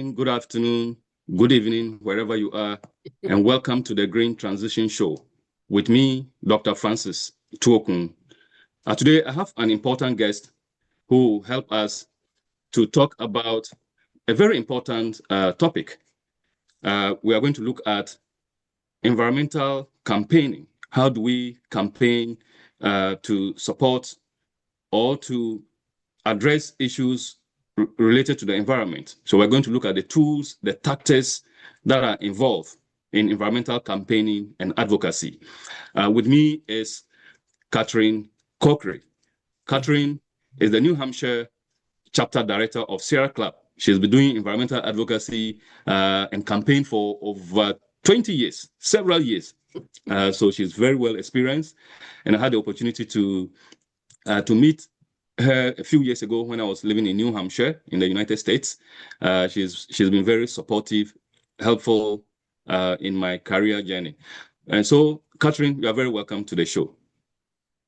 Good afternoon, good evening, wherever you are, and welcome to the Green Transition Show with me, Dr. Francis Tuokun. Today, I have an important guest who will help us to talk about a very important topic. We are going to look at environmental campaigning. How do we campaign to support or to address issues related to the environment? So we're going to look at the tools, the tactics that are involved in environmental campaigning and advocacy. With me is Catherine Corkery. Catherine is the New Hampshire chapter director of Sierra Club. She's been doing environmental advocacy and campaign for over 20 years, several years. So she's very well experienced. And I had the opportunity to meet her a few years ago when I was living in New Hampshire in the United States. She's been very supportive, helpful in my career journey. And so, Catherine, you are very welcome to the show.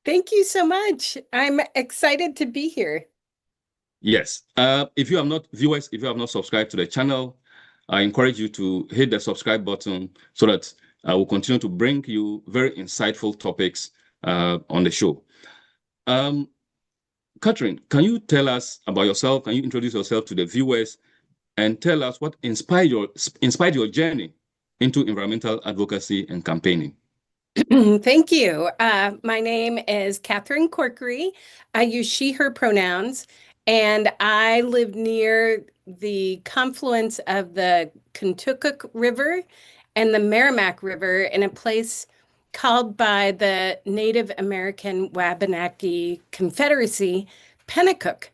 Thank you so much. I'm excited to be here. Yes. If you have not subscribed to the channel, I encourage you to hit the subscribe button so that I will continue to bring you very insightful topics on the show. Catherine, can you tell us about yourself? Can you introduce yourself to the viewers and tell us what inspired your journey into environmental advocacy and campaigning? Thank you. My name is Catherine Corkery. I use she, her pronouns, and I live near the confluence of the Kentucky River and the Merrimack River in a place called by the Native American Wabanaki Confederacy, Pennacook.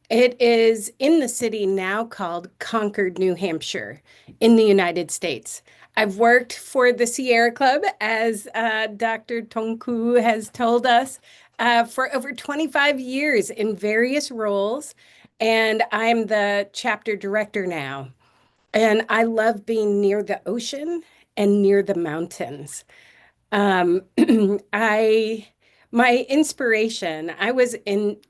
It is in the city now called Concord, New Hampshire, in the United States. I've worked for the Sierra Club, as Dr. Tonku has told us, for over 25 years in various roles, and I'm the chapter director now. And I love being near the ocean and near the mountains. My inspiration, I was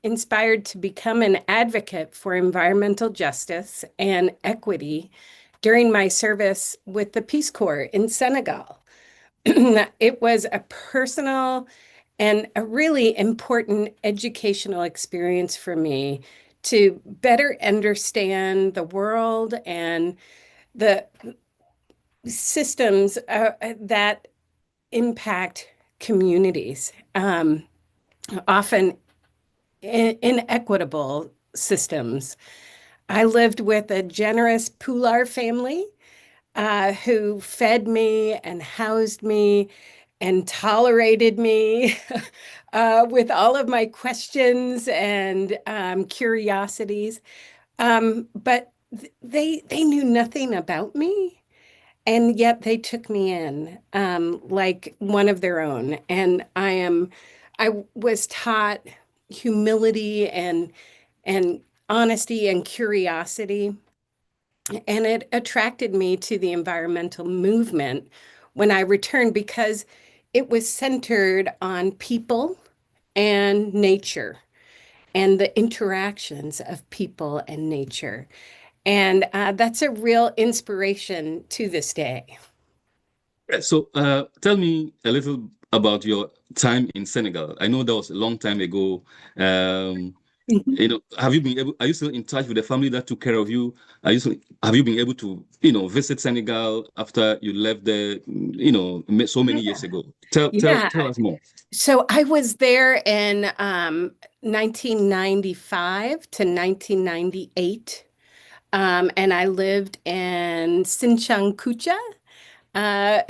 inspired to become an advocate for environmental justice and equity during my service with the Peace Corps in Senegal. It was a personal and a really important educational experience for me to better understand the world and the systems that impact communities, often inequitable systems. I lived with a generous Pular family who fed me and housed me and tolerated me with all of my questions and curiosities. But they knew nothing about me. And yet they took me in like one of their own. And I was taught humility and honesty and curiosity. And it attracted me to the environmental movement when I returned because it was centered on people and nature and the interactions of people and nature. And that's a real inspiration to this day. So tell me a little about your time in Senegal. I know that was a long time ago. Are you still in touch with the family that took care of you? Have you been able to, visit Senegal after you left there, so many years ago? Tell us more. So I was there in 1995 to 1998. And I lived in Sinchang Kucha,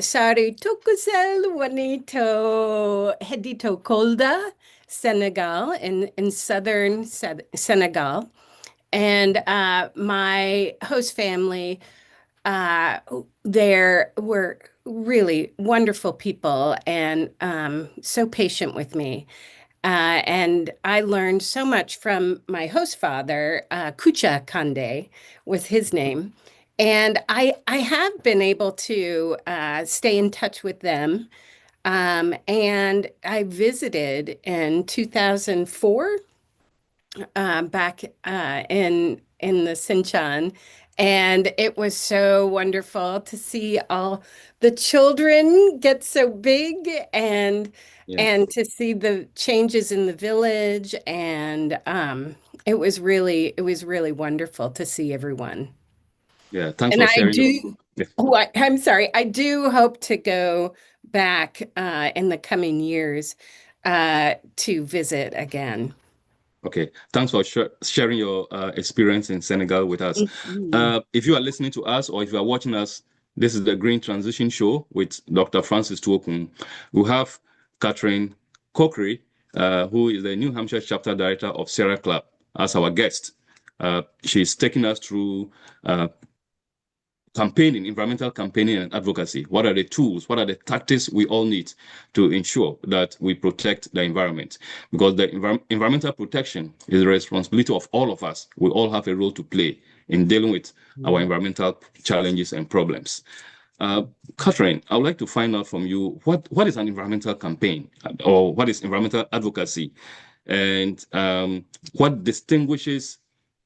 Sari Tokusel Wanito Hedito Kolda, Senegal, in southern Senegal. And my host family there were really wonderful people and so patient with me. And I learned so much from my host father, Kucha Kande was his name. And I have been able to stay in touch with them. And I visited in 2004 back in the Sinchan And it was so wonderful to see all the children get so big Yeah. and to see the changes in the village. And it was really wonderful to see everyone. Yeah. Thanks And for I sharing your. do, Yeah. oh, I'm sorry, I do hope to go back in the coming years to visit again. Okay. Thanks for sharing your experience in Senegal with us. Mhm. If you are listening to us or if you are watching us, this is the Green Transition Show with Dr. Francis Tuokun. We have Catherine Corkery, who is the New Hampshire chapter director of Sierra Club, as our guest. She's taking us through campaigning, environmental campaigning and advocacy. What are the tools? What are the tactics we all need to ensure that we protect the environment? Because the environmental protection is the responsibility of all of us. We all have a role to play in dealing with our environmental challenges and problems. Uh, Catherine, I would like to find out from you what is an environmental campaign or what is environmental advocacy, and what distinguishes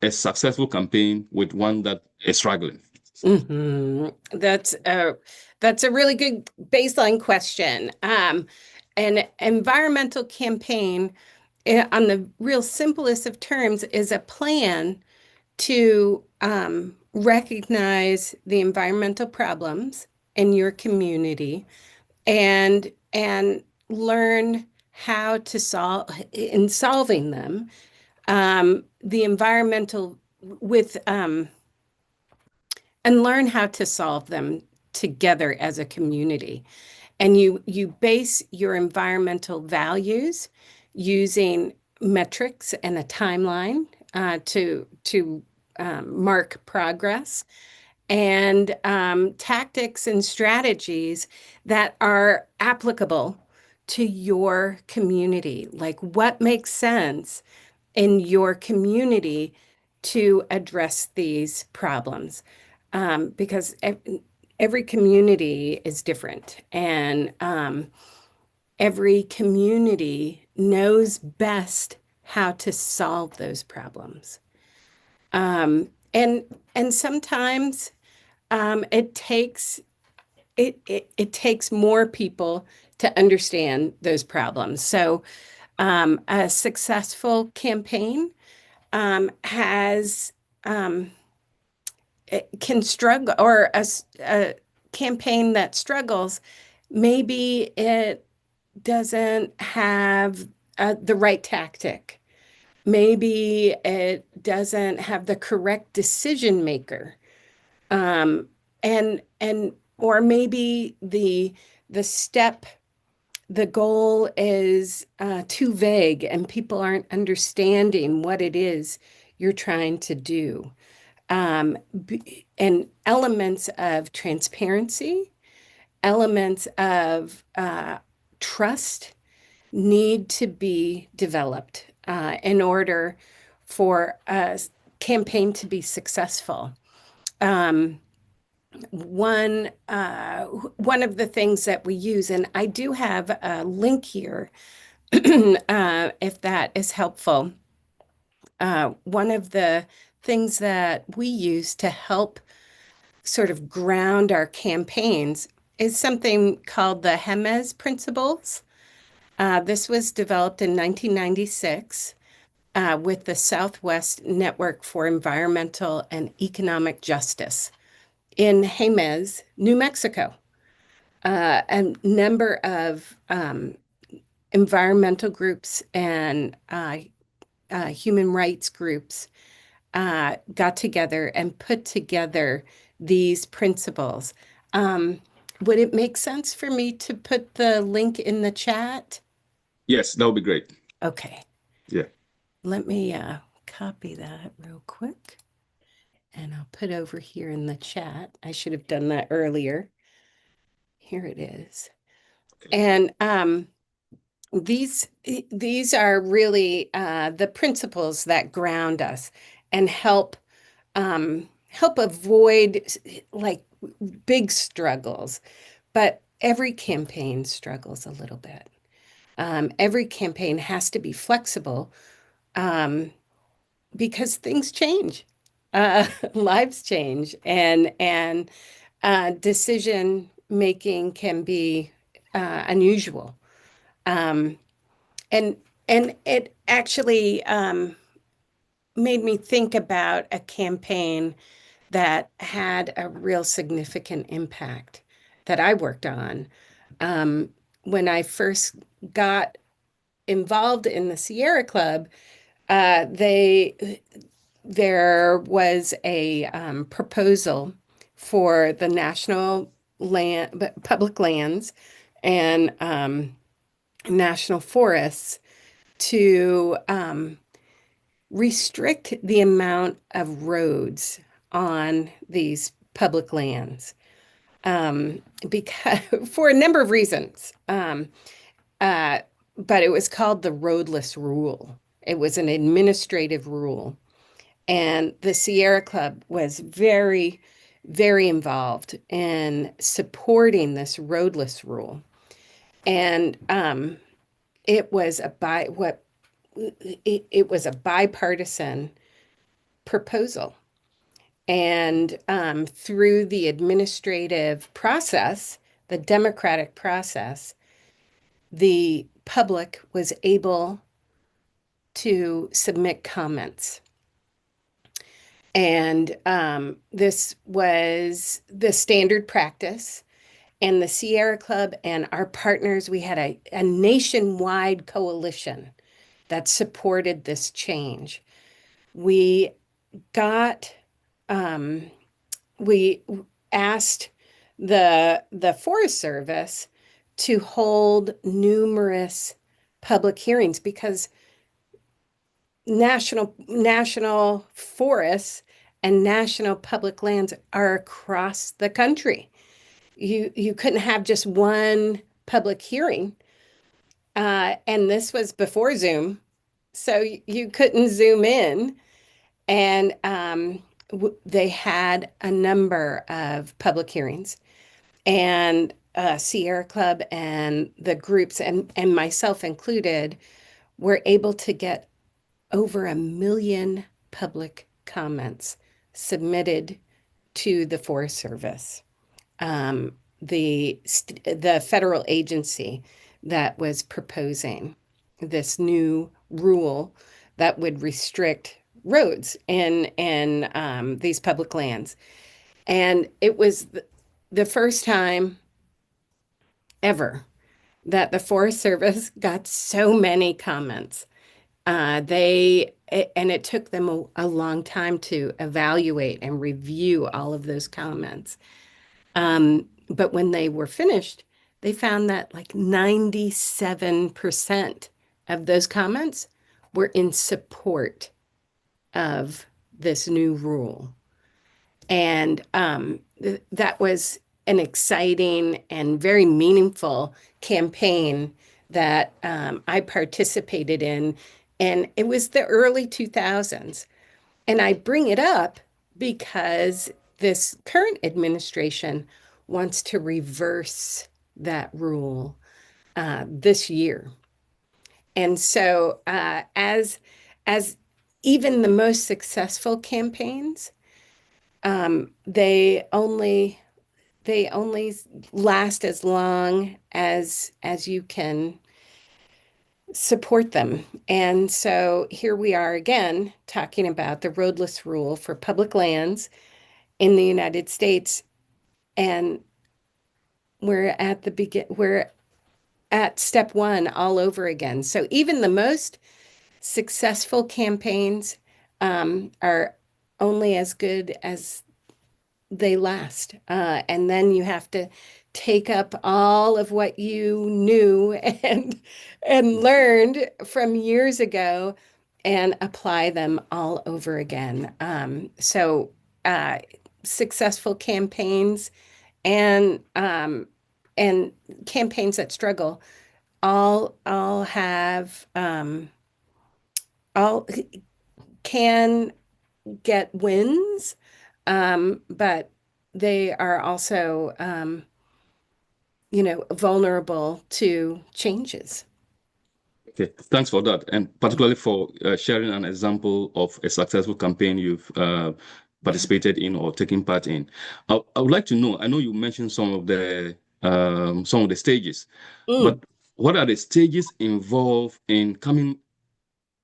a successful campaign with one that is struggling. Hmm. That's a really good baseline question. An environmental campaign, on the real simplest of terms, is a plan to recognize the environmental problems in your community and learn how to solve in solving them. The environmental with and learn how to solve them together as a community. And you base your environmental values using metrics and a timeline to mark progress and tactics and strategies that are applicable to your community. Like what makes sense in your community to address these problems, because every community is different, and every community knows best how to solve those problems. And sometimes it takes more people to understand those problems. So a successful campaign has it can struggle, or a campaign that struggles, maybe it doesn't have the right tactic. Maybe it doesn't have the correct decision maker. And or maybe the step, the goal is too vague and people aren't understanding what it is you're trying to do. And elements of transparency, elements of trust need to be developed in order for a campaign to be successful. Um, one of the things that we use, and I do have a link here, if that is helpful. One of the things that we use to help sort of ground our campaigns is something called the Hermes Principles. This was developed in 1996 with the Southwest Network for Environmental and Economic Justice in Jemez, New Mexico. A number of environmental groups and human rights groups got together and put together these principles. Um, would it make sense for me to put the link in the chat? Yes, that would be great. Okay, Yeah. let me copy that real quick and I'll put over here in the chat. I should have done that earlier. Here it is. Okay. And these are really the principles that ground us and help avoid like big struggles. But every campaign struggles a little bit. Every campaign has to be flexible, um, because things change. lives change, and decision making can be unusual. Um, and it actually made me think about a campaign that had a real significant impact that I worked on. When I first got involved in the Sierra Club, they there was a proposal for the national land, public lands, and national forests to restrict the amount of roads on these public lands, because for a number of reasons. Uh, but it was called the roadless rule. It was an administrative rule. And the Sierra Club was very, very involved in supporting this roadless rule. And it was a it was a bipartisan proposal. And through the administrative process, the democratic process, the public was able to submit comments. And this was the standard practice. And the Sierra Club and our partners, we had a nationwide coalition that supported this change. We got, we asked the Forest Service to hold numerous public hearings because national forests and national public lands are across the country. You couldn't have just one public hearing, and this was before Zoom, so you couldn't zoom in. And they had a number of public hearings, and Sierra Club and the groups, and myself included, were able to get over 1 million public comments submitted to the Forest Service, the federal agency that was proposing this new rule that would restrict roads in these public lands. And it was the first time ever that the Forest Service got so many comments. And it took them a long time to evaluate and review all of those comments. But when they were finished, they found that like 97% of those comments were in support of this new rule. And that was an exciting and very meaningful campaign that I participated in. And it was the early 2000s. And I bring it up because this current administration wants to reverse that rule this year. And so as even the most successful campaigns, they only last as long as you can support them. And so here we are again talking about the roadless rule for public lands in the United States, and we're at step one all over again. So even the most successful campaigns are only as good as they last. And then you have to take up all of what you knew and learned from years ago and apply them all over again. So successful campaigns and campaigns that struggle all have all can get wins, but they are also vulnerable to changes. Okay, thanks for that, and particularly for sharing an example of a successful campaign you've participated in or taken part in. I would like to know, I know you mentioned some of the stages, Mm, but what are the stages involved in coming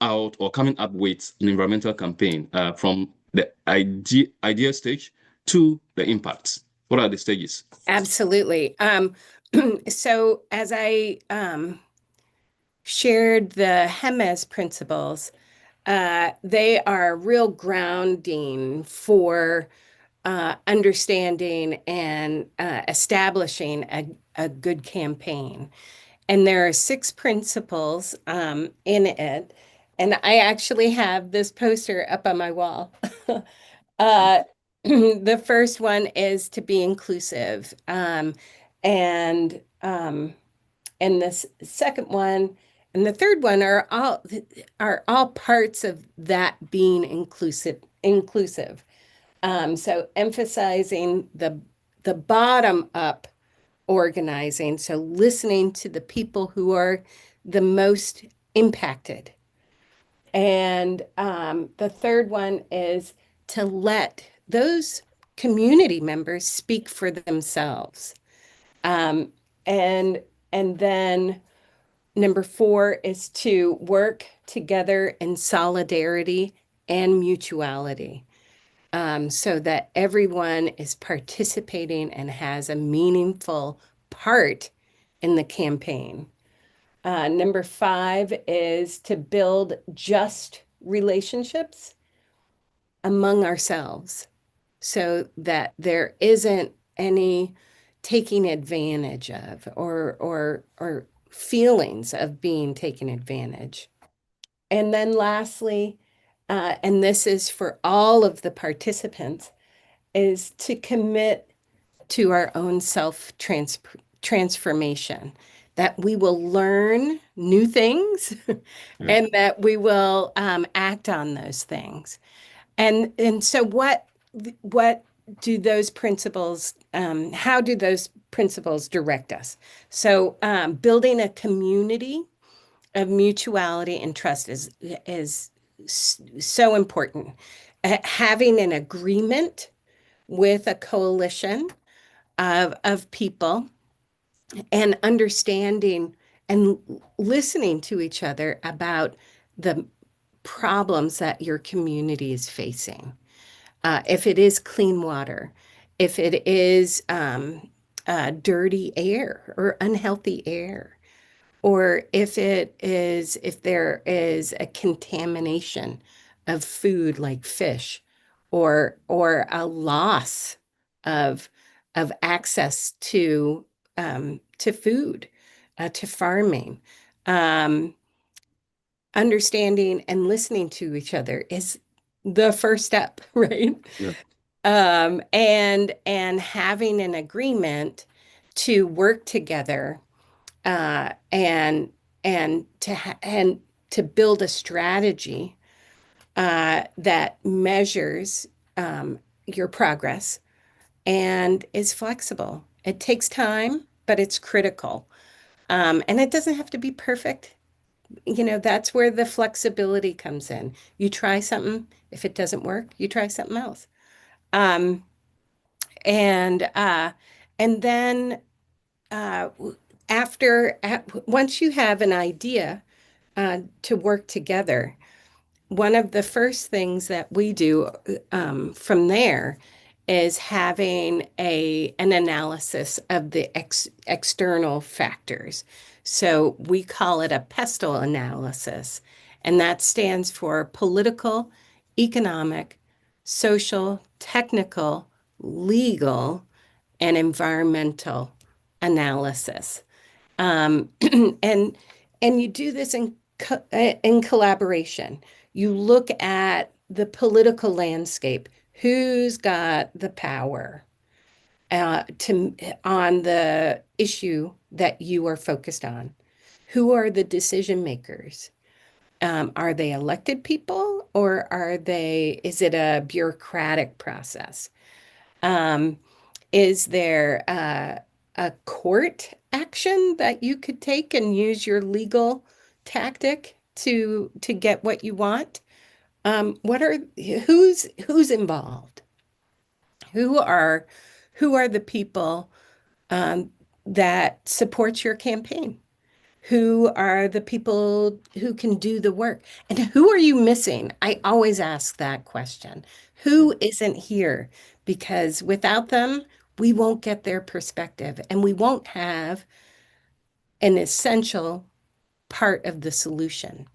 out or coming up with an environmental campaign from the idea stage to the impact? What are the stages? absolutely. So as I shared the HEMES principles, they are real grounding for understanding and establishing a good campaign. And there are six principles in it. And I actually have this poster up on my wall. uh, the first one is to be inclusive. And um, and this second one and the third one are all parts of that being inclusive. So emphasizing the bottom up organizing, so listening to the people who are the most impacted. And the third one is to let those community members speak for themselves. Um, and and then number four is to work together in solidarity and mutuality, so that everyone is participating and has a meaningful part in the campaign. Number five is to build just relationships among ourselves so that there isn't any taking advantage of or feelings of being taken advantage. And then lastly, and this is for all of the participants, is to commit to our own transformation, that we will learn new things Yeah. and that we will act on those things. And so what do those principles, how do those principles direct us? So building a community of mutuality and trust is so important. Having an agreement with a coalition of people and understanding and listening to each other about the problems that your community is facing. If it is clean water, if it is dirty air or unhealthy air, or if there is a contamination of food like fish, or a loss of access to food, to farming. Um, Understanding and listening to each other is the first step, right? Yeah. And having an agreement to work together, and and to build a strategy that measures your progress and is flexible. It takes time, but it's critical. And it doesn't have to be perfect. That's where the flexibility comes in. You try something. If it doesn't work, you try something else. Um, and and then uh, once you have an idea to work together, one of the first things that we do from there is having an analysis of the external factors. So we call it a pestle analysis, and that stands for political, economic, social, technical, legal, and environmental analysis. Um, and and you do this in collaboration. You look at the political landscape. Who's got the power to on the issue that you are focused on? Who are the decision makers? Are they elected people, or is it a bureaucratic process? Um, is there a court action that you could take and use your legal tactic to get what you want? What are who's involved? Who are the people that support your campaign? Who are the people who can do the work? And who are you missing? I always ask that question. Who isn't here? Because without them, we won't get their perspective and we won't have an essential part of the solution.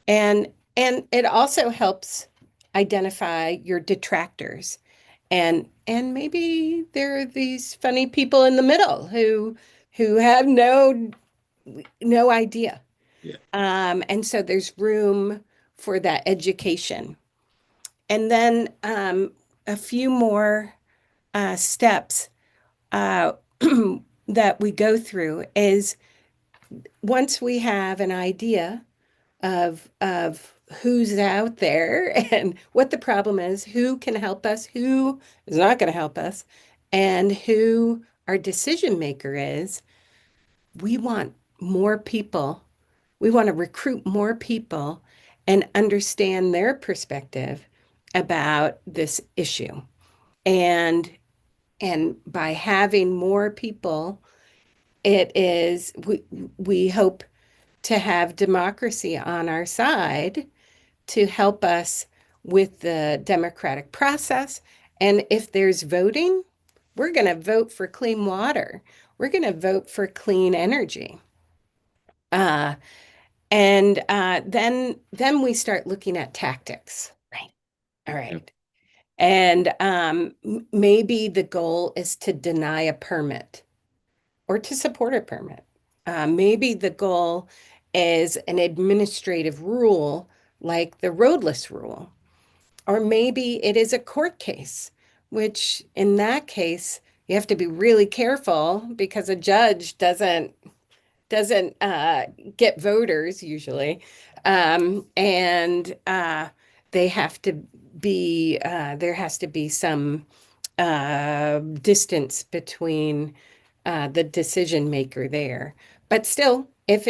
And it also helps identify your detractors. And maybe there are these funny people in the middle who have no idea. Yeah. And so there's room for that education. And then a few more steps uh, that we go through is once we have an idea of who's out there and what the problem is, who can help us, who is not going to help us, and who our decision maker is, we want more people. We want to recruit more people and understand their perspective about this issue. And by having more people, we hope to have democracy on our side to help us with the democratic process. And if there's voting, we're going to vote for clean water. We're going to vote for clean energy. And then we start looking at tactics. Right. All right. Yep. And maybe the goal is to deny a permit or to support a permit. Maybe the goal is an administrative rule like the roadless rule. Or maybe it is a court case, which in that case, you have to be really careful because a judge doesn't get voters usually, and they have to be there has to be some distance between the decision maker there. But still, if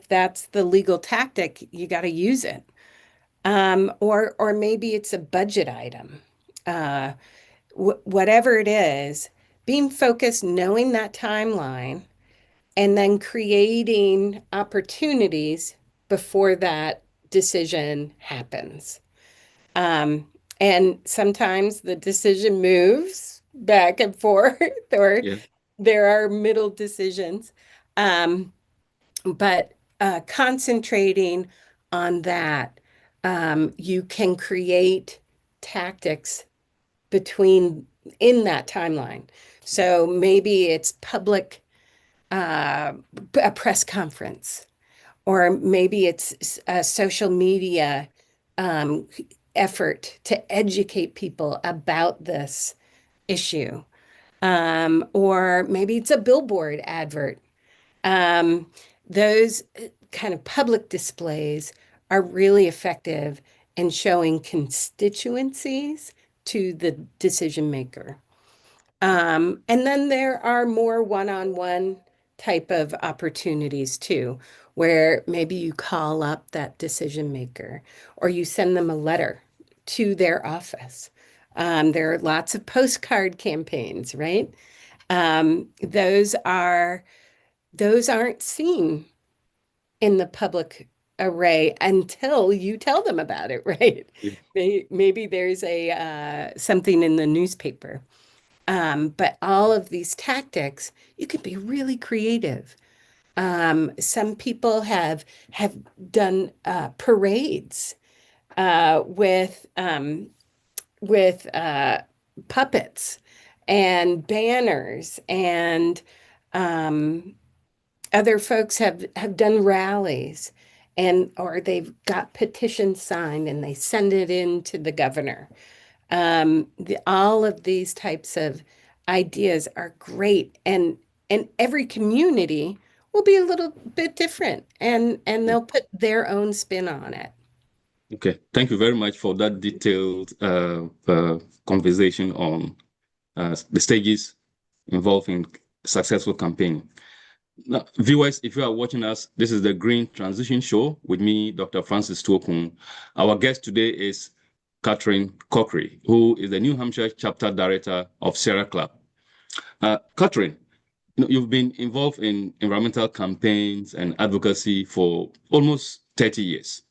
that's the legal tactic, you got to use it. Or maybe it's a budget item. Whatever it is, being focused, knowing that timeline, and then creating opportunities before that decision happens. Um, and sometimes the decision moves back and forth, or Yeah. there are middle decisions. Um, but concentrating on that, you can create tactics in that timeline. So maybe it's a press conference, or maybe it's a social media um, effort to educate people about this issue. Or maybe it's a billboard advert. Those kind of public displays are really effective in showing constituencies to the decision maker. And then there are more one-on-one type of opportunities too, where maybe you call up that decision maker or you send them a letter to their office. There are lots of postcard campaigns, right? Those aren't seen in the public array until you tell them about it, right? Yeah. Maybe there's something in the newspaper. But all of these tactics, you can be really creative. Some people have done parades with puppets and banners, and um, other folks have done rallies, or they've got petitions signed and they send it in to the governor. All of these types of ideas are great, and every community will be a little bit different, and Yeah. they'll put their own spin on it. Okay. Thank you very much for that detailed conversation on the stages involved in successful campaign. Now, viewers, if you are watching us, this is the Green Transition Show with me, Dr. Francis Tuokun. Our guest today is Catherine Corkery, who is the New Hampshire chapter director of Sierra Club. Catherine, you've been involved in environmental campaigns and advocacy for almost 30 years.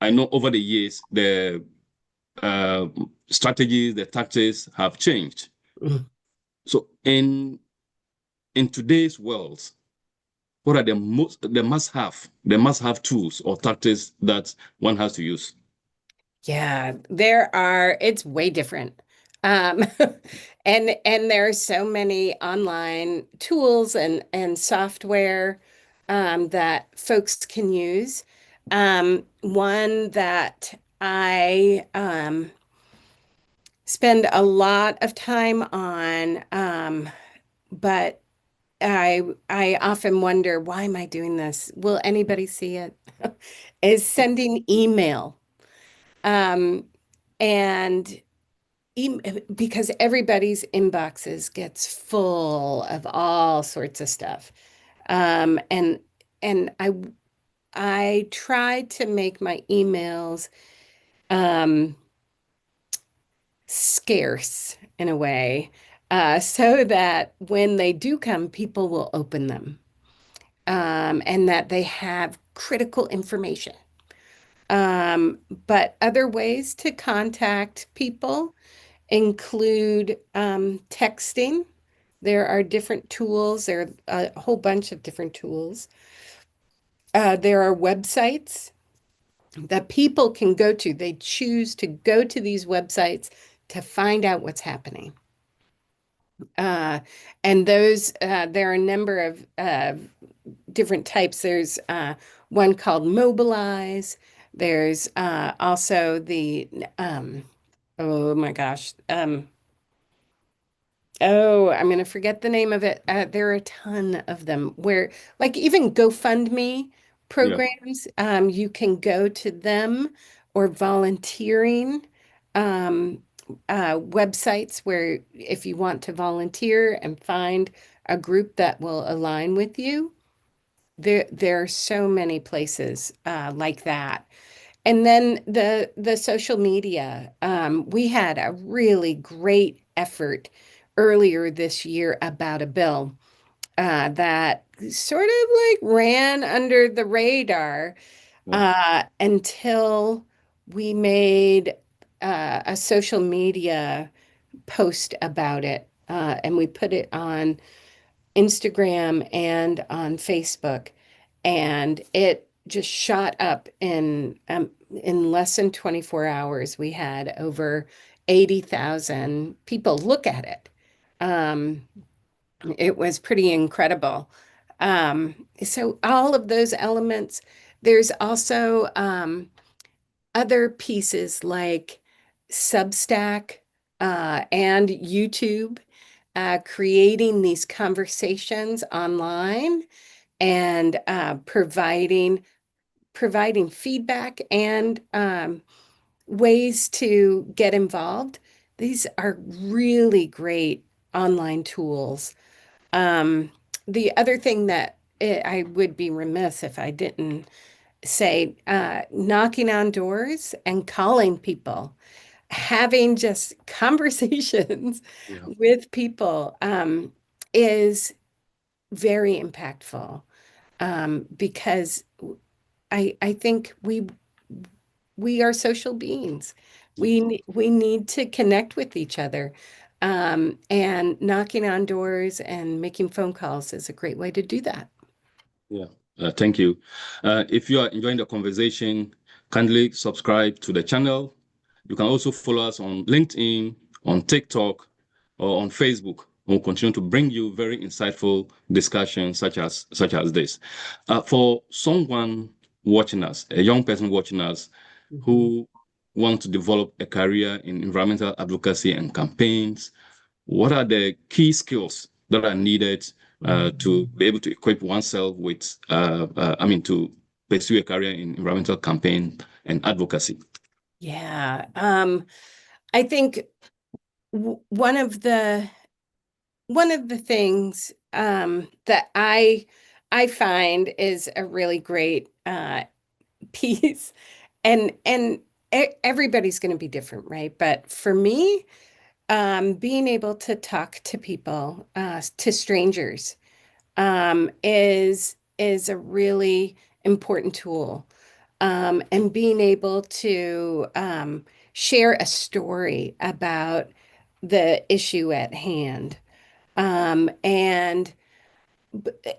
I know over the years, the strategies, the tactics have changed. So in today's world, what are the must-have tools or tactics that one has to use? Yeah, it's way different. And there are so many online tools and software that folks can use. One that I spend a lot of time on, but I often wonder, why am I doing this? Will anybody see it? Is sending email. Um, and because everybody's inboxes gets full of all sorts of stuff. And I try to make my emails um, scarce in a way, so that when they do come, people will open them, and that they have critical information. But other ways to contact people include texting. There are different tools. There are a whole bunch of different tools. There are websites that people can go to. They choose to go to these websites to find out what's happening. And there are a number of different types. There's one called Mobilize. There's also oh my gosh. Oh, I'm going to forget the name of it. There are a ton of them where, like, even GoFundMe Yeah. programs, you can go to them, or volunteering um, websites where if you want to volunteer and find a group that will align with you, there are so many places like that. And then the social media. We had a really great effort earlier this year about a bill that sort of like ran under the radar until we made a social media post about it, and we put it on Instagram and on Facebook, and it just shot up in less than 24 hours. We had over 80,000 people look at it. Um, it was pretty incredible. So all of those elements. There's also other pieces like Substack and YouTube, creating these conversations online and providing feedback and ways to get involved. These are really great online tools. Um, the other thing that I would be remiss if I didn't say, knocking on doors and calling people, having just conversations Yeah. with people is very impactful, because I think we are social beings. We need to connect with each other. And knocking on doors and making phone calls is a great way to do that. Yeah. Thank you. If you are enjoying the conversation, kindly subscribe to the channel. You can also follow us on LinkedIn, on TikTok, or on Facebook. We'll continue to bring you very insightful discussions such as this. For someone watching us, a young person watching us who wants to develop a career in environmental advocacy and campaigns, what are the key skills that are needed to be able to equip oneself with, to pursue a career in environmental campaign and advocacy? Yeah. I think one of the things that I find is a really great piece, and everybody's going to be different, right? But for me, being able to talk to people, to strangers, is a really important tool. And being able to share a story about the issue at hand. And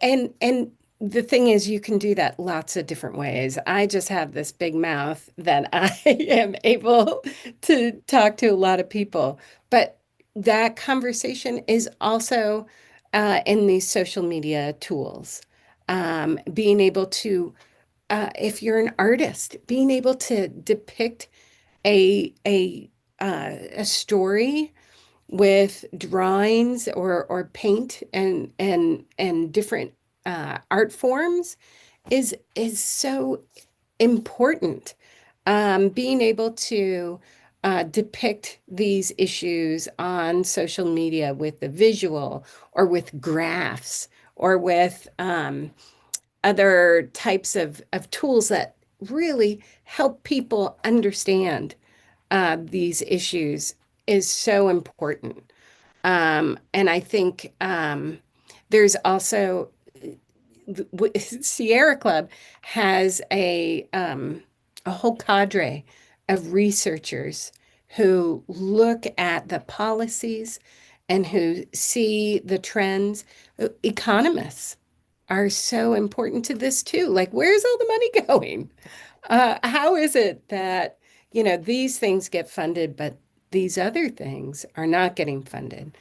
and the thing is, you can do that lots of different ways. I just have this big mouth that I am able to talk to a lot of people. But that conversation is also in these social media tools. Being able to, if you're an artist, being able to depict a story with drawings or paint and different art forms is so important. Being able to depict these issues on social media with the visual or with graphs or with other types of tools that really help people understand these issues is so important. And I think there's also Sierra Club has a whole cadre of researchers who look at the policies and who see the trends. Economists are so important to this too. Like, where's all the money going? How is it that, these things get funded, but these other things are not getting funded?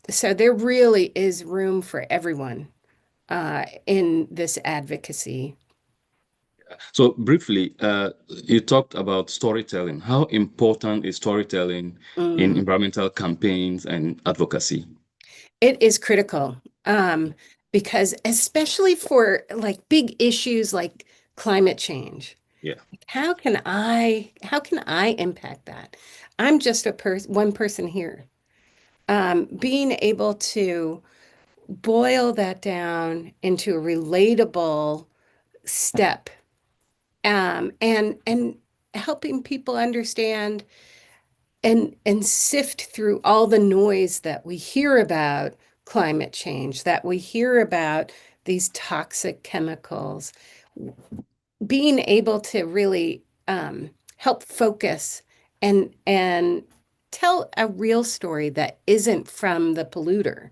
So there really is room for everyone in this advocacy. So briefly, you talked about storytelling. How important is storytelling in Mm. environmental campaigns and advocacy? It is critical, because especially for like big issues like climate change, Yeah. how can I impact that? I'm just one person here. Being able to boil that down into a relatable step, and helping people understand and sift through all the noise that we hear about climate change, that we hear about these toxic chemicals, being able to really help focus and tell a real story that isn't from the polluter,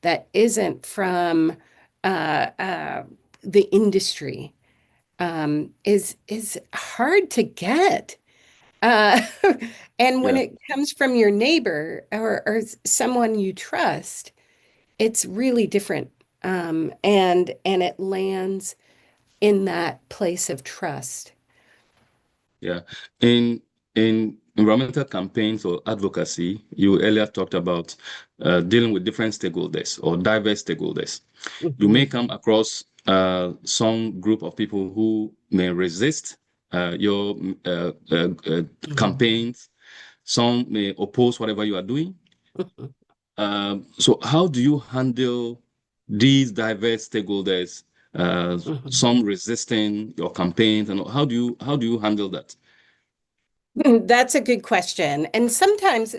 that isn't from uh, uh, the industry, is hard to get. Uh, and when Yeah. it comes from your neighbor or someone you trust, it's really different. And it lands in that place of trust. Yeah. In environmental campaigns or advocacy, you earlier talked about dealing with different stakeholders or diverse stakeholders. You may Mhm, come across some group of people who may resist your mhm, campaigns. Some may oppose whatever you are doing. mhm, So how do you handle these diverse stakeholders, mhm. some resisting your campaigns, and how do you handle that? That's a good question. And sometimes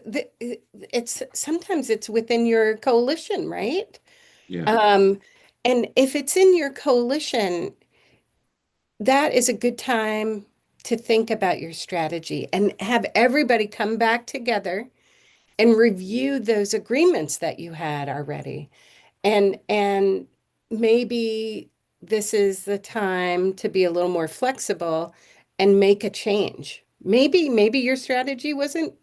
it's within your coalition, right? Yeah, Um, and if it's in your coalition, that is a good time to think about your strategy and have everybody come back together and review those agreements that you had already. And maybe this is the time to be a little more flexible and make a change. Maybe your strategy wasn't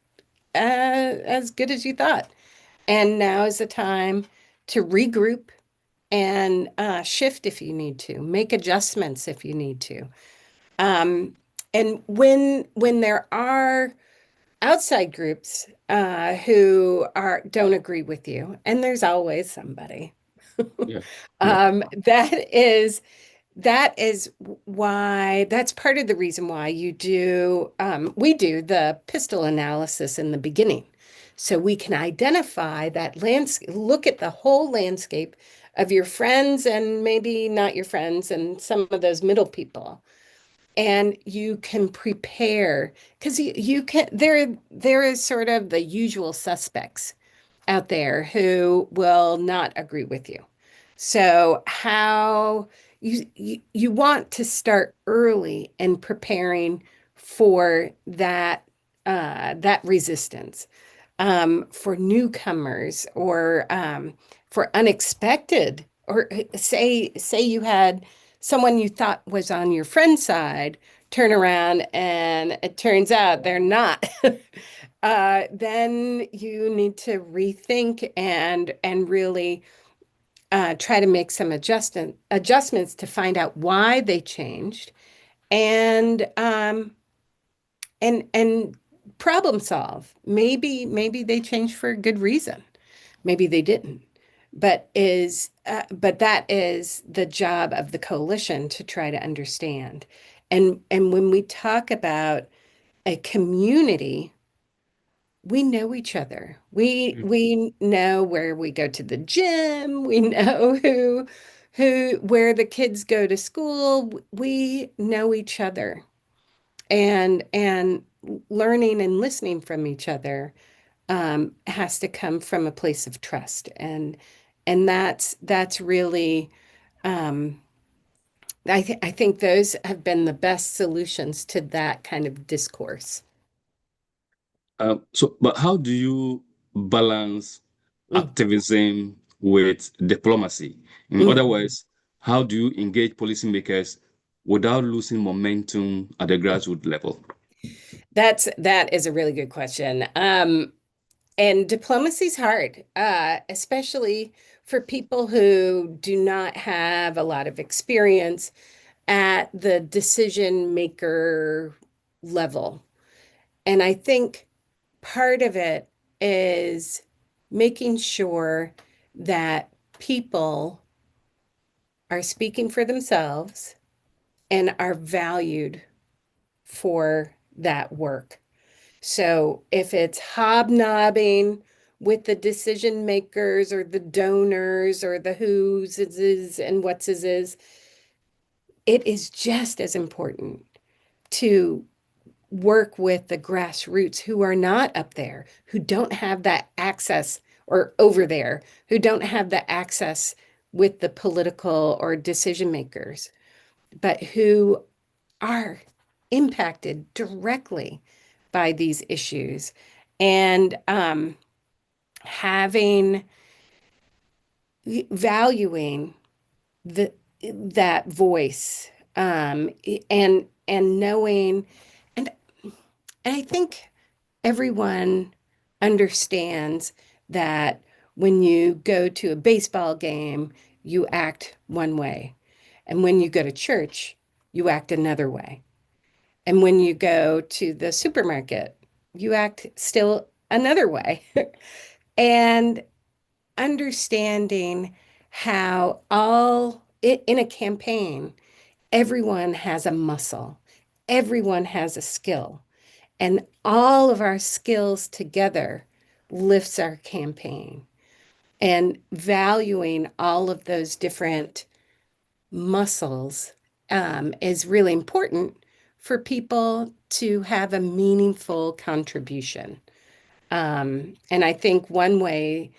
as good as you thought. And now is the time to regroup and shift if you need to, make adjustments if you need to. Um, and when there are outside groups who are don't agree with you, and there's always somebody, yeah, yeah, um, that is why that's part of the reason why we do the pistol analysis in the beginning. So we can identify that landscape, look at the whole landscape of your friends and maybe not your friends and some of those middle people, and you can prepare because you can there is sort of the usual suspects out there who will not agree with you. So how you want to start early in preparing for that resistance, for newcomers, or for unexpected, or say you had someone you thought was on your friend's side turn around and it turns out they're not. Then you need to rethink and really try to make some adjustments to find out why they changed, and and problem solve. Maybe they changed for a good reason. Maybe they didn't. But that is the job of the coalition to try to understand. And when we talk about a community, we know each other. We know where we go to the gym. We know who where the kids go to school. We know each other, and learning and listening from each other has to come from a place of trust, and that's really um, I think those have been the best solutions to that kind of discourse. But how do you balance Mm, activism with diplomacy? In other mm, words, how do you engage policymakers without losing momentum at the mm. grassroots level? That is a really good question. And diplomacy's hard, especially for people who do not have a lot of experience at the decision maker level. And I think part of it is making sure that people are speaking for themselves and are valued for that work. So if it's hobnobbing with the decision makers or the donors or the who's is and what's is, it is just as important to work with the grassroots who are not up there, who don't have that access, or over there, who don't have the access with the political or decision makers, but who are impacted directly by these issues. And having valuing the that voice, and knowing, and I think everyone understands that when you go to a baseball game, you act one way. And when you go to church, you act another way. And when you go to the supermarket, you act still another way. And understanding how in a campaign, everyone has a muscle, everyone has a skill, and all of our skills together lifts our campaign. And valuing all of those different muscles is really important for people to have a meaningful contribution. And I think one way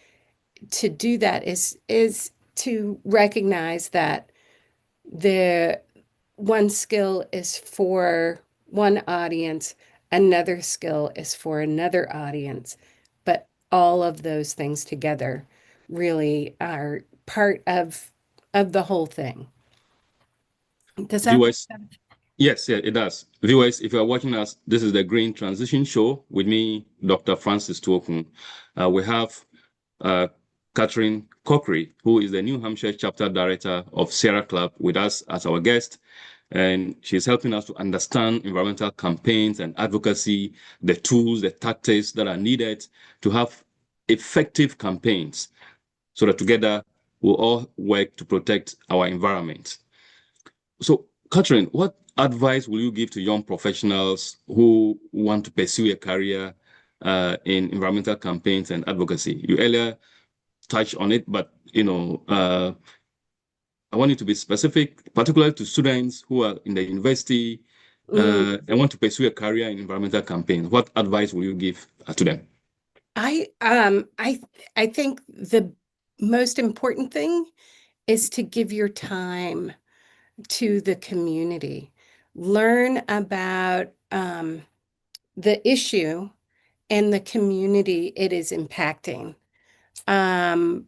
to do that is to recognize that the one skill is for one audience, another skill is for another audience, but all of those things together really are part of the whole thing. Does that make Viewers, sense? yes, yeah, it does. Viewers, if you are watching us, this is the Green Transition Show with me, Dr. Francis Tuokun. We have uh, Catherine Corkery, who is the New Hampshire chapter director of Sierra Club, with us as our guest. And she's helping us to understand environmental campaigns and advocacy, the tools, the tactics that are needed to have effective campaigns so that together we'll all work to protect our environment. So, Catherine, what advice will you give to young professionals who want to pursue a career in environmental campaigns and advocacy? You earlier touched on it, but I want you to be specific, particularly to students who are in the university and want to pursue a career in environmental campaign, what advice will you give to them? I think the most important thing is to give your time to the community. Learn about the issue and the community it is impacting. Um,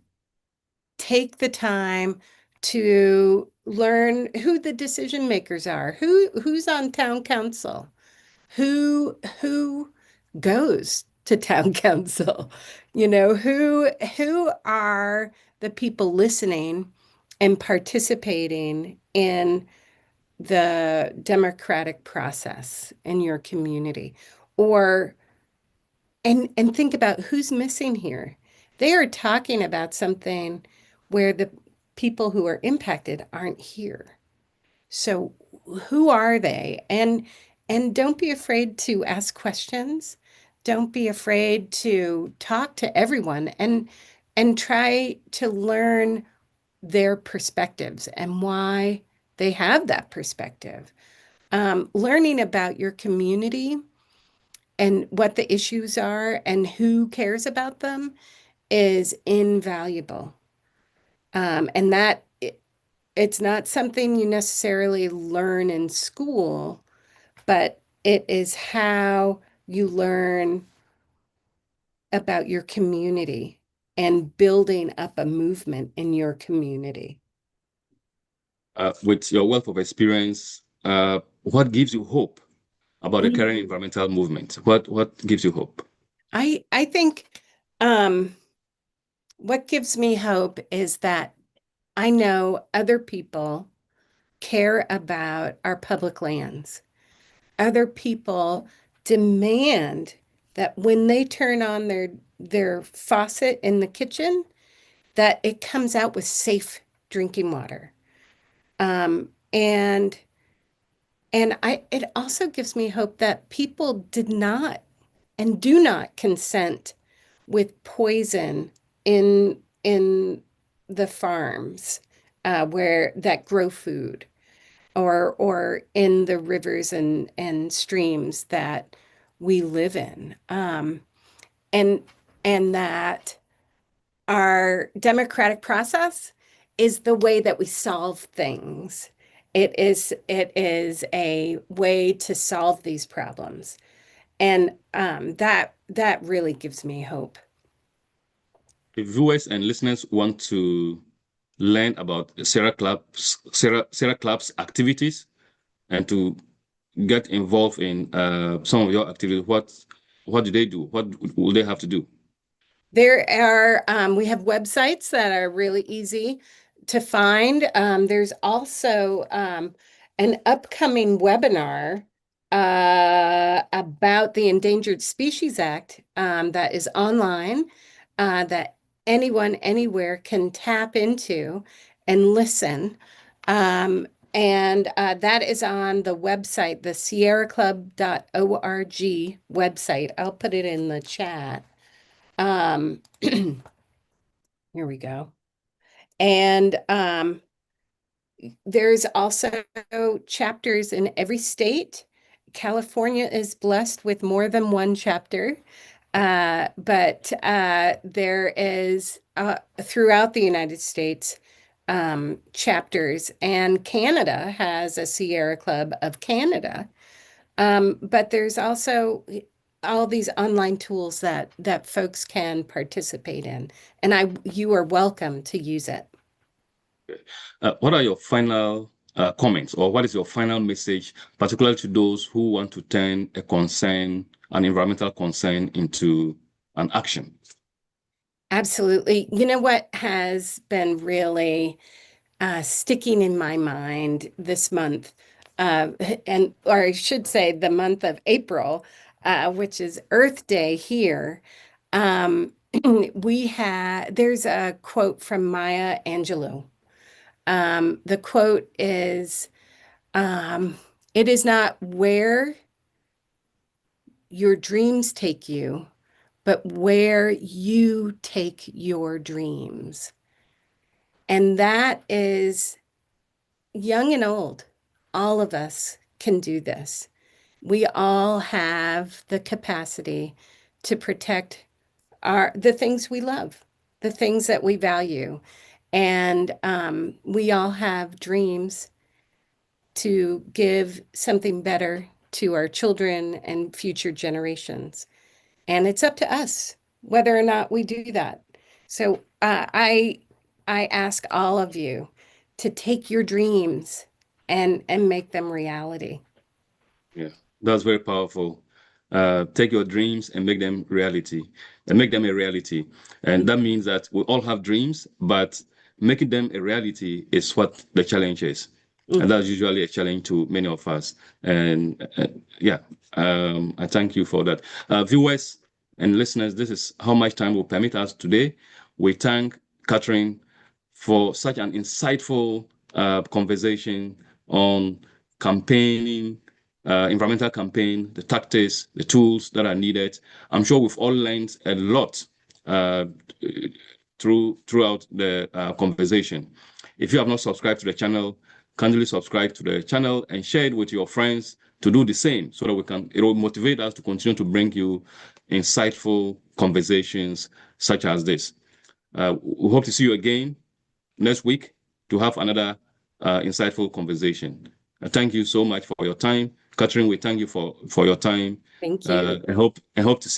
Take the time to learn who the decision makers are, who's on town council, who goes to town council, who are the people listening and participating in the democratic process in your community, or and think about who's missing here. They are talking about something where the people who are impacted aren't here. So who are they? And don't be afraid to ask questions. Don't be afraid to talk to everyone and try to learn their perspectives and why they have that perspective. Learning about your community and what the issues are and who cares about them is invaluable. And it's not something you necessarily learn in school, but it is how you learn about your community and building up a movement in your community. With your wealth of experience, what gives you hope about the current environmental movement? What gives you hope? I think um, what gives me hope is that I know other people care about our public lands. Other people demand that when they turn on their faucet in the kitchen, that it comes out with safe drinking water. And it also gives me hope that people did not and do not consent with poison in the farms where that grow food or in the rivers and streams that we live in. And and that our democratic process is the way that we solve things. It is a way to solve these problems. And that really gives me hope. If viewers and listeners want to learn about Sarah Club's activities and to get involved in some of your activities, what do they do? What will they have to do? We have websites that are really easy to find. There's also an upcoming webinar about the Endangered Species Act that is online that anyone anywhere can tap into and listen. And that is on the website, the sierraclub.org website. I'll put it in the chat. Here we go. And there's also chapters in every state. California is blessed with more than one chapter, but there is throughout the United States chapters, and Canada has a Sierra Club of Canada. But there's also all these online tools that folks can participate in, and you are welcome to use it. What are your final comments, or what is your final message, particularly to those who want to turn a concern, an environmental concern, into an action? Absolutely. You know what has been really sticking in my mind this month, uh, or I should say the month of April, which is Earth Day here. Um, there's a quote from Maya Angelou. The quote is, um, "It is not where your dreams take you, but where you take your dreams." And that is young and old. All of us can do this. We all have the capacity to protect the things we love, the things that we value. And we all have dreams to give something better to our children and future generations. And it's up to us whether or not we do that. So I ask all of you to take your dreams and make them reality. Yeah, that's very powerful. Take your dreams and make them reality, and make them a reality. And that means that we all have dreams, but making them a reality is what the challenge is. And that's usually a challenge to many of us. And yeah, I thank you for that. Viewers and listeners, this is how much time will permit us today. We thank Catherine for such an insightful conversation on campaigning, environmental campaign, the tactics, the tools that are needed. I'm sure we've all learned a lot throughout the conversation. If you have not subscribed to the channel, kindly subscribe to the channel and share it with your friends to do the same, so that it will motivate us to continue to bring you insightful conversations such as this. We hope to see you again next week to have another insightful conversation. Thank you so much for your time. Catherine, we thank you for your time. Thank you. I hope to see